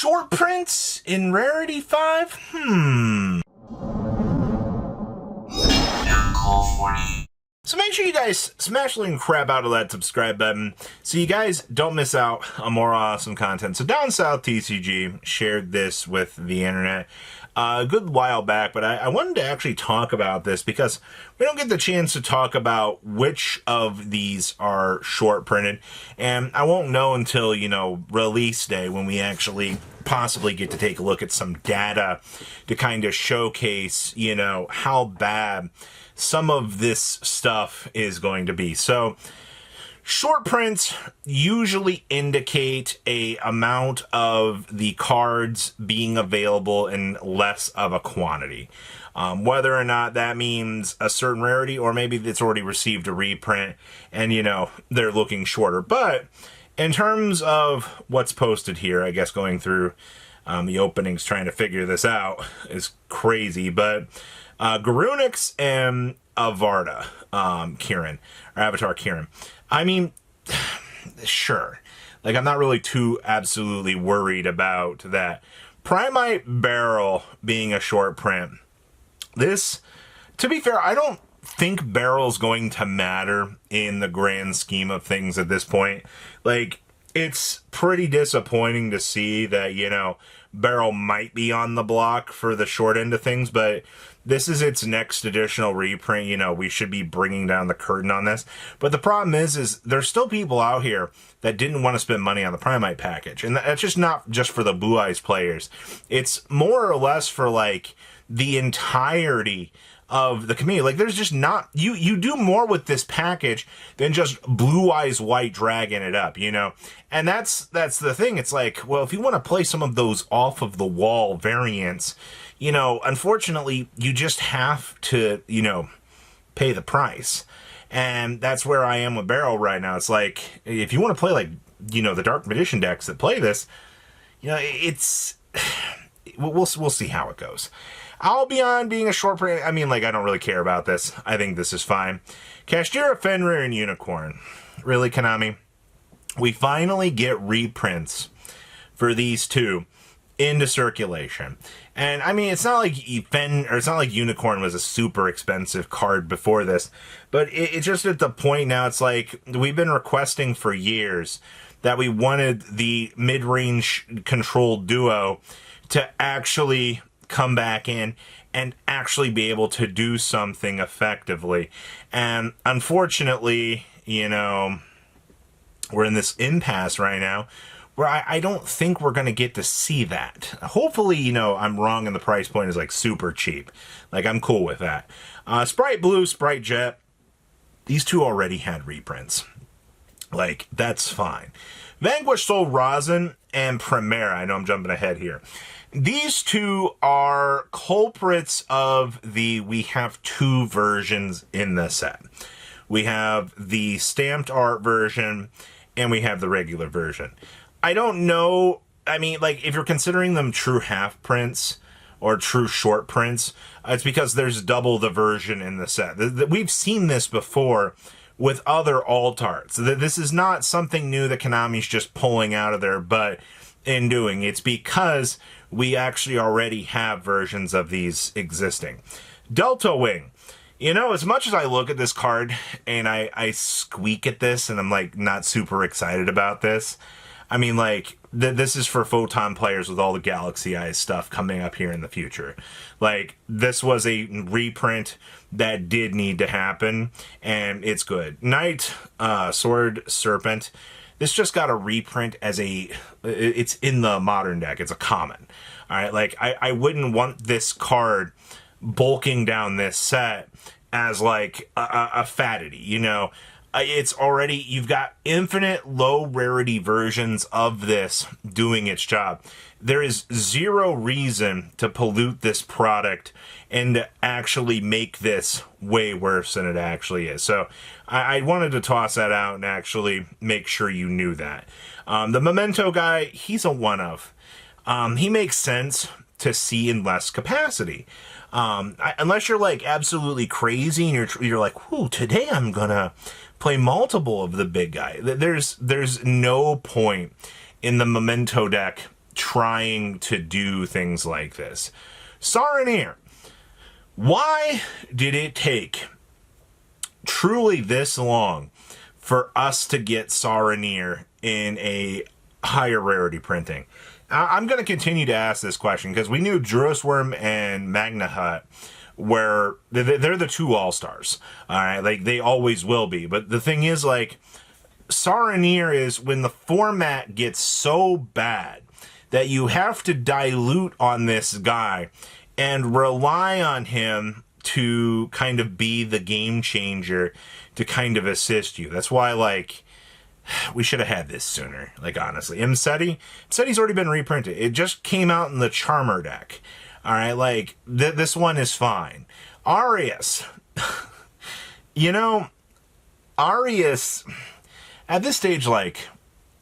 Short prints in Rarity 5? So make sure you guys smash the crap out of that subscribe button so you guys don't miss out on more awesome content. So Down South TCG shared this with the internet a good while back, but I wanted to actually talk about this because we don't get the chance to talk about which of these are short printed, and I won't know until, you know, release day when we actually possibly get to take a look at some data to kind of showcase, you know, how bad some of this stuff is going to be. So short prints usually indicate a amount of the cards being available in less of a quantity. Whether or not that means a certain rarity, or maybe it's already received a reprint and, you know, they're looking shorter. But in terms of what's posted here, I guess going through the openings trying to figure this out is crazy. But Garunix and Avarta, Kieran, or Avatar Kieran. I mean, sure. Like, I'm not really too absolutely worried about that. Primite Barrel being a short print. This, to be fair, I don't think Barrel's going to matter in the grand scheme of things at this point. Like, it's pretty disappointing to see that, you know, Barrel might be on the block for the short end of things, but this is its next additional reprint. You know, we should be bringing down the curtain on this. But the problem is there's still people out here that didn't want to spend money on the Primite package. And that's just not just for the Blue Eyes players. It's more or less for, like, the entirety of the community. Like, there's just not, you do more with this package than just Blue Eyes White dragging it up, you know? And that's the thing. It's like, well, if you want to play some of those off of the wall variants, you know, unfortunately, you just have to, you know, pay the price. And that's where I am with Barrel right now. It's like, if you want to play, like, you know, the Dark Magician decks that play this, you know, it's, we'll see how it goes. I'll be on being a short print. I mean, like, I don't really care about this. I think this is fine. Kashtira, Fenrir, and Unicorn. Really, Konami? We finally get reprints for these two into circulation. And I mean, it's not like it's not like Unicorn was a super expensive card before this, but it's just at the point now, it's like we've been requesting for years that we wanted the mid-range controlled duo to actually come back in and actually be able to do something effectively. And unfortunately, you know, we're in this impasse right now where I don't think we're going to get to see that. Hopefully, you know, I'm wrong and the price point is, like, super cheap. Like, I'm cool with that. Sprite Blue, Sprite Jet, these two already had reprints. Like, that's fine. Vanquish Soul Rosin and Primera. I know I'm jumping ahead here. These two are culprits of the, we have two versions in the set. We have the stamped art version and we have the regular version. I don't know, I mean, like, if you're considering them true half prints or true short prints, it's because there's double the version in the set. We've seen this before with other alt arts. This is not something new that Konami's just pulling out of their butt in doing. It's because we actually already have versions of these existing. Delta Wing. You know, as much as I look at this card and I squeak at this and I'm, like, not super excited about this, I mean, like, this is for Photon players with all the Galaxy Eyes stuff coming up here in the future. Like, this was a reprint that did need to happen, and it's good. Knight, Sword, Serpent. This just got a reprint as it's in the modern deck. It's a common. All right, like, I wouldn't want this card bulking down this set as, like, a fatity, you know? It's already, you've got infinite low rarity versions of this doing its job. There is zero reason to pollute this product and to actually make this way worse than it actually is. So I wanted to toss that out and actually make sure you knew that. The Memento guy, he's a one-of. He makes sense to see in less capacity. Unless you're, like, absolutely crazy and you're like, whoo, today I'm gonna play multiple of the big guy. There's no point in the Memento deck trying to do things like this. Saranir, why did it take truly this long for us to get Saranir in a higher rarity printing? I'm going to continue to ask this question because we knew Druisworm and Magna Hut where they're the two all-stars. All right, like they always will be. But the thing is, like, Saranir is when the format gets so bad that you have to dilute on this guy and rely on him to kind of be the game changer to kind of assist you. That's why, like, we should have had this sooner, like, honestly. Imseti's already been reprinted. It just came out in the Charmer deck. All right, like, this one is fine. Arius. You know, Arius, at this stage, like,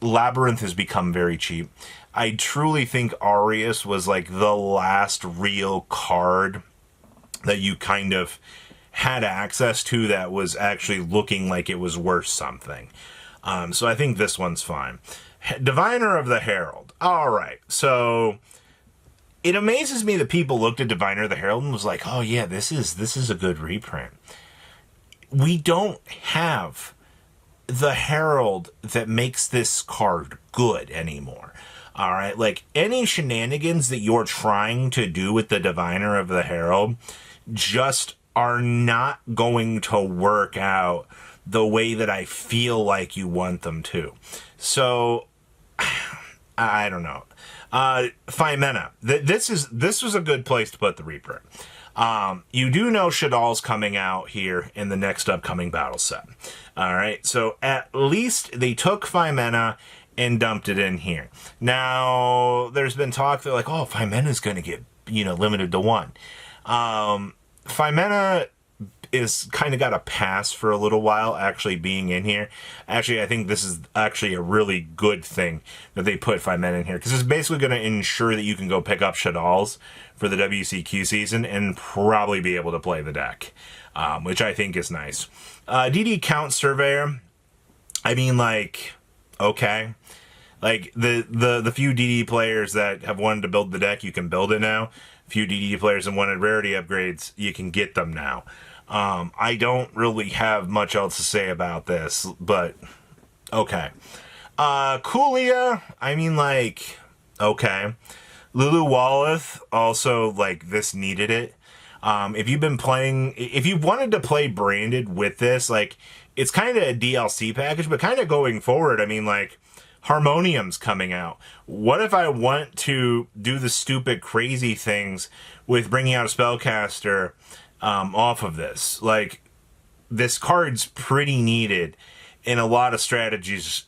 Labyrinth has become very cheap. I truly think Arius was, like, the last real card that you kind of had access to that was actually looking like it was worth something. So I think this one's fine. Diviner of the Herald. All right, so it amazes me that people looked at Diviner of the Herald and was like, oh yeah, this is a good reprint. We don't have the Herald that makes this card good anymore. All right, like any shenanigans that you're trying to do with the Diviner of the Herald just are not going to work out the way that I feel like you want them to. So I don't know. Phimena. This was a good place to put the reprint. You do know Shadal's coming out here in the next upcoming battle set. All right, so at least they took Phimena and dumped it in here. Now, there's been talk that, like, oh, Phimena's going to get, limited to one. Phimena is kind of got a pass for a little while actually being in here. Actually, I think this is actually a really good thing that they put Phimena in here, because it's basically going to ensure that you can go pick up Shadal's for the WCQ season and probably be able to play the deck, which I think is nice. DD Count Surveyor, I mean, like, okay. Like, the few DD players that have wanted to build the deck, you can build it now. Few DD players that wanted rarity upgrades, you can get them now. I don't really have much else to say about this, but okay. Coolia, I mean, like, okay. Lulu Walleth, also, like, this needed it. If you wanted to play branded with this, like, it's kind of a DLC package, but kind of going forward, I mean, like, Harmonium's coming out. What if I want to do the stupid, crazy things with bringing out a spellcaster off of this? Like, this card's pretty needed in a lot of strategies,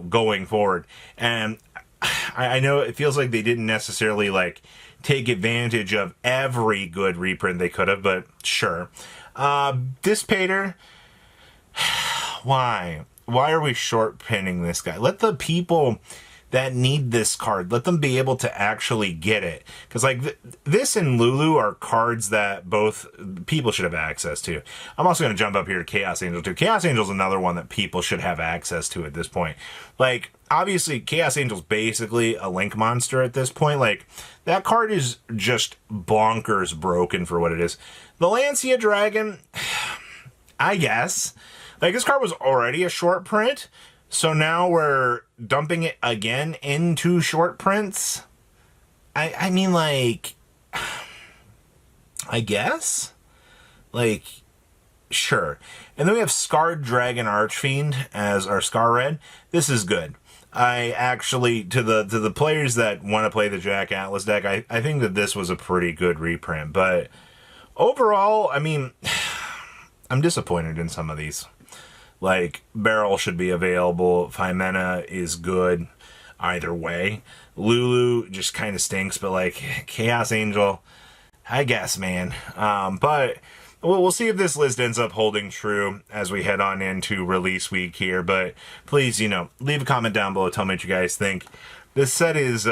going forward. And I know it feels like they didn't necessarily, like, take advantage of every good reprint they could have, but sure. Dissipator, why? Why are we short pinning this guy? Let the people that need this card, let them be able to actually get it. Because, like, this and Lulu are cards that both people should have access to. I'm also going to jump up here to Chaos Angel, too. Chaos Angel's another one that people should have access to at this point. Like, obviously, Chaos Angel's basically a link monster at this point. Like, that card is just bonkers broken for what it is. The Lancia Dragon, I guess. Like, this card was already a short print, so now we're dumping it again into short prints? I mean, like, I guess? Like, sure. And then we have Scarred Dragon Archfiend as our Scar Red. This is good. I actually, to the players that want to play the Jack Atlas deck, I think that this was a pretty good reprint. But overall, I mean, I'm disappointed in some of these. Like, Beryl should be available. Phimena is good either way. Lulu just kind of stinks, but, like, Chaos Angel, I guess, man. But we'll see if this list ends up holding true as we head on into release week here. But please, leave a comment down below. Tell me what you guys think. This set is,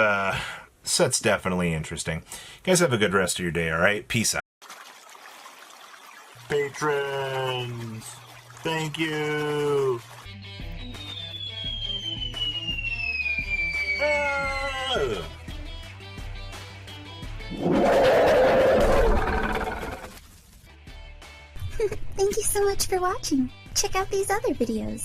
set's definitely interesting. You guys have a good rest of your day, all right? Peace out. Patrons! Thank you. Thank you so much for watching. Check out these other videos.